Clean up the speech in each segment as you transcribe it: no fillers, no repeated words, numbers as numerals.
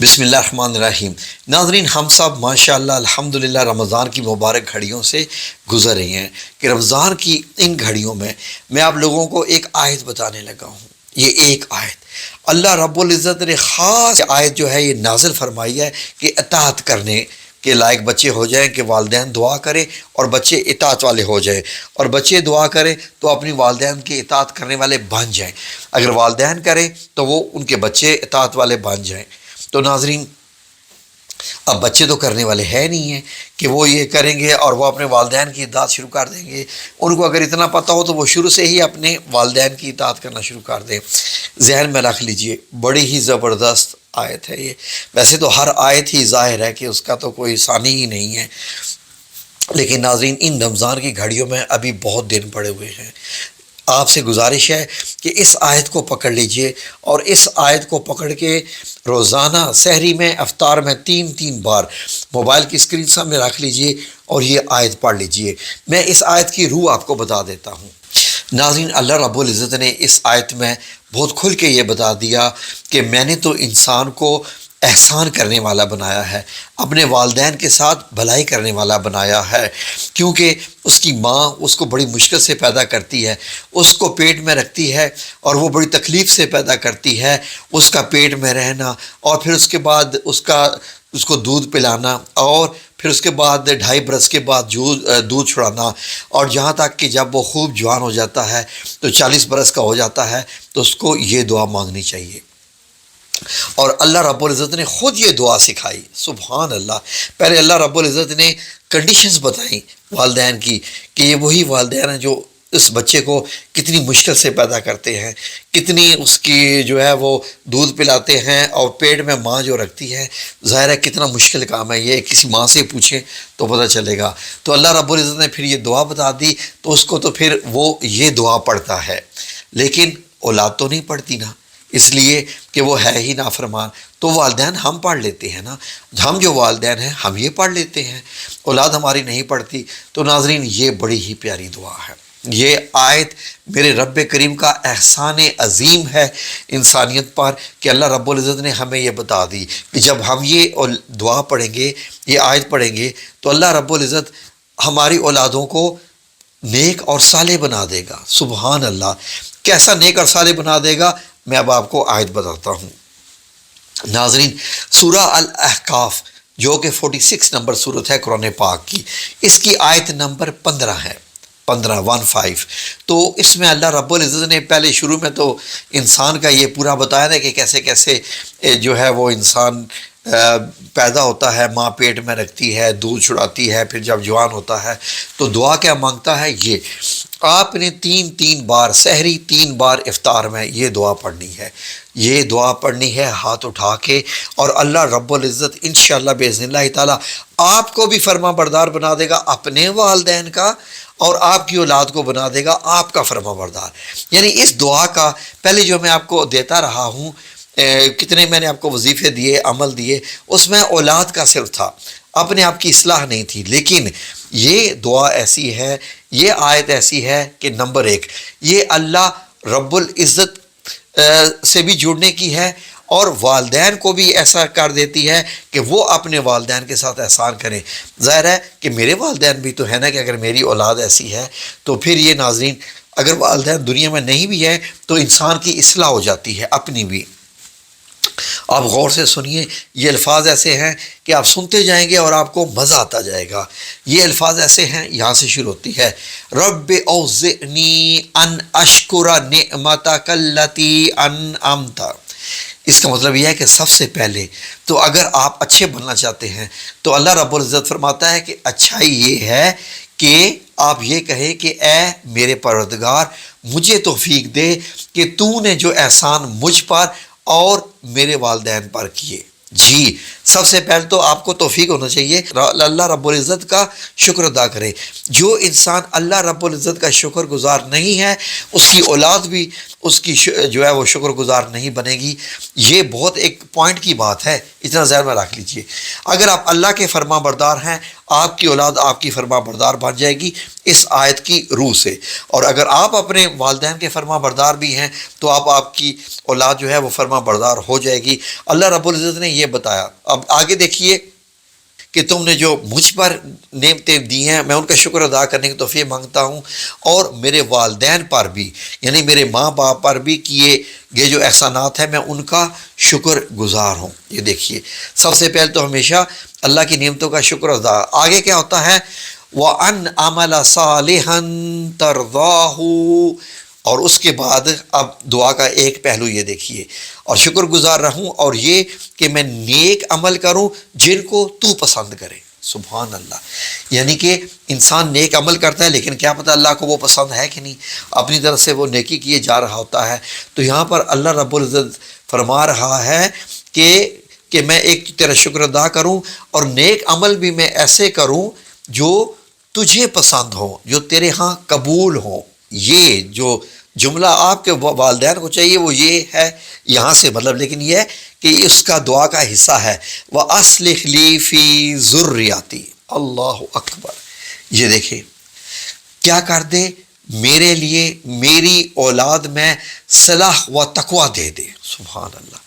بسم اللہ الرحمن الرحیم۔ ناظرین، ہم سب ماشاءاللہ الحمدللہ رمضان کی مبارک گھڑیوں سے گزر رہے ہیں کہ رمضان کی ان گھڑیوں میں آپ لوگوں کو ایک آیت بتانے لگا ہوں۔ یہ ایک آیت اللہ رب العزت نے خاص آیت جو ہے یہ نازل فرمائی ہے کہ اطاعت کرنے کے لائق بچے ہو جائیں کہ والدین دعا کریں اور بچے اطاعت والے ہو جائیں، اور بچے دعا کریں تو اپنی والدین کی اطاعت کرنے والے بن جائیں۔ اگر والدین کریں تو وہ ان کے بچے اطاعت والے بن جائیں۔ تو ناظرین، اب بچے تو کرنے والے ہیں نہیں ہیں کہ وہ یہ کریں گے اور وہ اپنے والدین کی اطاعت شروع کر دیں گے۔ ان کو اگر اتنا پتہ ہو تو وہ شروع سے ہی اپنے والدین کی اطاعت کرنا شروع کر دیں۔ ذہن میں رکھ لیجئے، بڑی ہی زبردست آیت ہے یہ۔ ویسے تو ہر آیت ہی ظاہر ہے کہ اس کا تو کوئی ثانی ہی نہیں ہے، لیکن ناظرین ان رمضان کی گھڑیوں میں ابھی بہت دن پڑے ہوئے ہیں۔ آپ سے گزارش ہے کہ اس آیت کو پکڑ لیجئے اور اس آیت کو پکڑ کے روزانہ سحری میں، افطار میں تین بار موبائل کی اسکرین سامنے رکھ لیجئے اور یہ آیت پڑھ لیجئے۔ میں اس آیت کی روح آپ کو بتا دیتا ہوں۔ ناظرین، اللہ رب العزت نے اس آیت میں بہت کھل کے یہ بتا دیا کہ میں نے تو انسان کو احسان کرنے والا بنایا ہے، اپنے والدین کے ساتھ بھلائی کرنے والا بنایا ہے، کیونکہ اس کی ماں اس کو بڑی مشکل سے پیدا کرتی ہے، اس کو پیٹ میں رکھتی ہے اور وہ بڑی تکلیف سے پیدا کرتی ہے، اس کا پیٹ میں رہنا اور پھر اس کے بعد اس کو دودھ پلانا اور پھر اس کے بعد 2.5 برس کے بعد دودھ چھڑانا، اور جہاں تک کہ جب وہ خوب جوان ہو جاتا ہے تو 40 برس کا ہو جاتا ہے تو اس کو یہ دعا مانگنی چاہیے۔ اور اللہ رب العزت نے خود یہ دعا سکھائی، سبحان اللہ۔ پہلے اللہ رب العزت نے کنڈیشنز بتائیں والدین کی کہ یہ وہی والدین ہیں جو اس بچے کو کتنی مشکل سے پیدا کرتے ہیں، کتنی اس کی جو ہے وہ دودھ پلاتے ہیں، اور پیٹ میں ماں جو رکھتی ہے، ظاہر ہے کتنا مشکل کام ہے یہ، کسی ماں سے پوچھیں تو پتہ چلے گا۔ تو اللہ رب العزت نے پھر یہ دعا بتا دی تو اس کو تو پھر وہ یہ دعا پڑھتا ہے، لیکن اولاد تو نہیں پڑھتی نا، اس لیے کہ وہ ہے ہی نافرمان۔ تو والدین ہم پڑھ لیتے ہیں نا، ہم جو والدین ہیں ہم یہ پڑھ لیتے ہیں، اولاد ہماری نہیں پڑھتی۔ تو ناظرین یہ بڑی ہی پیاری دعا ہے، یہ آیت میرے رب کریم کا احسان عظیم ہے انسانیت پر کہ اللہ رب العزت نے ہمیں یہ بتا دی کہ جب ہم یہ دعا پڑھیں گے، یہ آیت پڑھیں گے تو اللہ رب العزت ہماری اولادوں کو نیک اور صالح بنا دے گا۔ سبحان اللہ، کیسا نیک اور صالح بنا دے گا میں اب آپ کو آیت بتاتا ہوں۔ ناظرین، سورہ الاحقاف جو کہ 46 نمبر سورت ہے قرآن پاک کی، اس کی آیت نمبر 15 ہے، 15 تو اس میں اللہ رب العزت نے پہلے شروع میں تو انسان کا یہ پورا بتایا نا کہ کیسے کیسے جو ہے وہ انسان پیدا ہوتا ہے، ماں پیٹ میں رکھتی ہے، دودھ چھڑاتی ہے، پھر جب جوان ہوتا ہے تو دعا کیا مانگتا ہے۔ یہ آپ نے تین بار سحری، 3 بار افطار میں یہ دعا پڑھنی ہے، یہ دعا پڑھنی ہے ہاتھ اٹھا کے، اور اللہ رب العزت انشاءاللہ باذن اللہ تعالی آپ کو بھی فرما بردار بنا دے گا اپنے والدین کا، اور آپ کی اولاد کو بنا دے گا آپ کا فرما بردار۔ یعنی اس دعا کا پہلے جو میں آپ کو دیتا رہا ہوں، کتنے میں نے آپ کو وظیفے دیے، عمل دیے، اس میں اولاد کا صرف تھا، اپنے آپ کی اصلاح نہیں تھی۔ لیکن یہ دعا ایسی ہے، یہ آیت ایسی ہے کہ نمبر 1 یہ اللہ رب العزت سے بھی جڑنے کی ہے، اور والدین کو بھی ایسا کر دیتی ہے کہ وہ اپنے والدین کے ساتھ احسان کریں۔ ظاہر ہے کہ میرے والدین بھی تو ہے نا، کہ اگر میری اولاد ایسی ہے تو پھر یہ ناظرین اگر والدین دنیا میں نہیں بھی ہے تو انسان کی اصلاح ہو جاتی ہے اپنی بھی۔ آپ غور سے سنیے، یہ الفاظ ایسے ہیں کہ آپ سنتے جائیں گے اور آپ کو مزہ آتا جائے گا۔ یہ الفاظ ایسے ہیں، یہاں سے شروع ہوتی ہے، رب اوزعنی ان اشکر نعمتک التی انعمت۔ اس کا مطلب یہ ہے کہ سب سے پہلے تو اگر آپ اچھے بننا چاہتے ہیں تو اللہ رب العزت فرماتا ہے کہ اچھائی یہ ہے کہ آپ یہ کہیں کہ اے میرے پروردگار مجھے توفیق دے کہ تو نے جو احسان مجھ پر اور میرے والدین پر کیے۔ جی، سب سے پہلے تو آپ کو توفیق ہونا چاہیے اللہ رب العزت کا شکر ادا کرے۔ جو انسان اللہ رب العزت کا شکر گزار نہیں ہے، اس کی اولاد بھی اس کی جو ہے وہ شکر گزار نہیں بنے گی. یہ بہت ایک پوائنٹ کی بات ہے، اتنا ذہن میں رکھ لیجئے. اگر آپ اللہ کے فرما بردار ہیں، آپ کی اولاد آپ کی فرما بردار بن جائے گی اس آیت کی روح سے. اور اگر آپ اپنے والدین کے فرما بردار بھی ہیں تو آپ کی اولاد جو ہے وہ فرما بردار ہو جائے گی. اللہ رب العزت نے یہ بتایا. اب آگے دیکھیے کہ تم نے جو مجھ پر نعمتیں دی ہیں میں ان کا شکر ادا کرنے کی توفیق مانگتا ہوں، اور میرے والدین پر بھی یعنی میرے ماں باپ پر بھی کیے یہ جو احسانات ہیں میں ان کا شکر گزار ہوں. یہ دیکھیے سب سے پہلے تو ہمیشہ اللہ کی نعمتوں کا شکر ادا. آگے کیا ہوتا ہے؟ وَأَنْ عَمَلَ صَالِحًا تَرْضَاهُ، اور اس کے بعد اب دعا کا ایک پہلو یہ دیکھیے، اور شکر گزار رہوں اور یہ کہ میں نیک عمل کروں جن کو تو پسند کرے. سبحان اللہ. یعنی کہ انسان نیک عمل کرتا ہے لیکن کیا پتہ اللہ کو وہ پسند ہے کہ نہیں، اپنی طرف سے وہ نیکی کیے جا رہا ہوتا ہے. تو یہاں پر اللہ رب العزت فرما رہا ہے کہ میں ایک تیرا شکر ادا کروں اور نیک عمل بھی میں ایسے کروں جو تجھے پسند ہو، جو تیرے ہاں قبول ہو. یہ جو جملہ آپ کے والدین کو چاہیے وہ یہ ہے یہاں سے مطلب، لیکن یہ ہے کہ اس کا دعا کا حصہ ہے. وَأَصْلِحْ لِي فِي ذُرِّيَّتِي. اللہ اکبر. یہ دیکھیں کیا کر دے میرے لیے میری اولاد میں صلاح و تقوی دے دے. سبحان اللہ.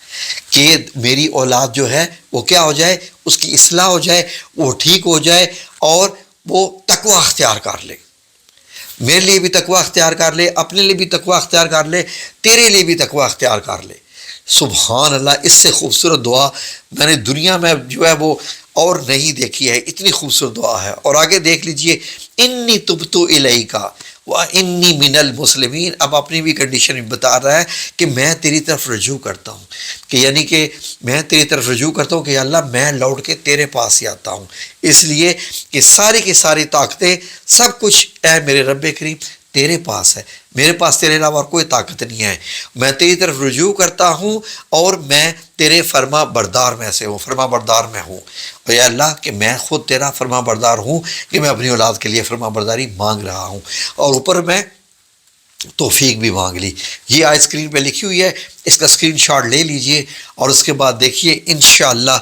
کہ میری اولاد جو ہے وہ کیا ہو جائے، اس کی اصلاح ہو جائے، وہ ٹھیک ہو جائے اور وہ تقوی اختیار کر لے. میرے لیے بھی تقوی اختیار کر لے، اپنے لیے بھی تقوی اختیار کر لے، تیرے لیے بھی تقوی اختیار کر لے. سبحان اللہ. اس سے خوبصورت دعا میں نے دنیا میں جو ہے وہ اور نہیں دیکھی ہے. اتنی خوبصورت دعا ہے. اور آگے دیکھ لیجئے انی تبت الیک وانی من المسلمین. اب اپنی بھی کنڈیشن بتا رہا ہے کہ میں تیری طرف رجوع کرتا ہوں، کہ یعنی کہ میں تیری طرف رجوع کرتا ہوں کہ اللہ میں لوٹ کے تیرے پاس ہی آتا ہوں، اس لیے کہ ساری کی ساری طاقتیں سب کچھ اے میرے رب کریم تیرے پاس ہے، میرے پاس تیرے علاوہ اور کوئی طاقت نہیں ہے. میں تیری طرف رجوع کرتا ہوں اور میں تیرے فرما بردار میں سے ہوں، فرما بردار میں ہوں. اور یا اللہ کہ میں خود تیرا فرما بردار ہوں کہ میں اپنی اولاد کے لیے فرما برداری مانگ رہا ہوں، اور اوپر میں توفیق بھی مانگ لی. یہ آج اسکرین پہ لکھی ہوئی ہے، اس کا اسکرین شاٹ لے لیجئے اور اس کے بعد دیکھیے انشاءاللہ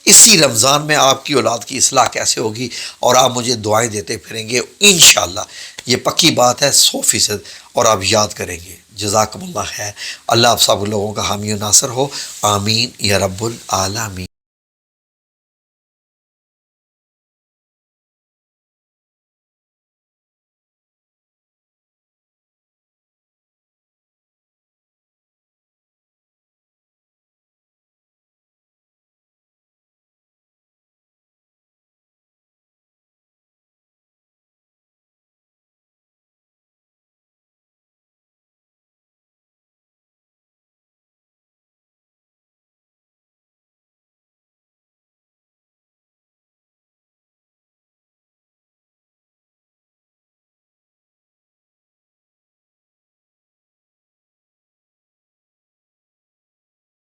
اسی رمضان میں آپ کی اولاد کی اصلاح کیسے ہوگی اور آپ مجھے دعائیں دیتے پھریں گے انشاءاللہ. یہ پکی بات ہے 100%، اور آپ یاد کریں گے. جزاکم اللہ خیر. اللہ آپ سب لوگوں کا حامی و ناصر ہو. آمین یا رب العالمین.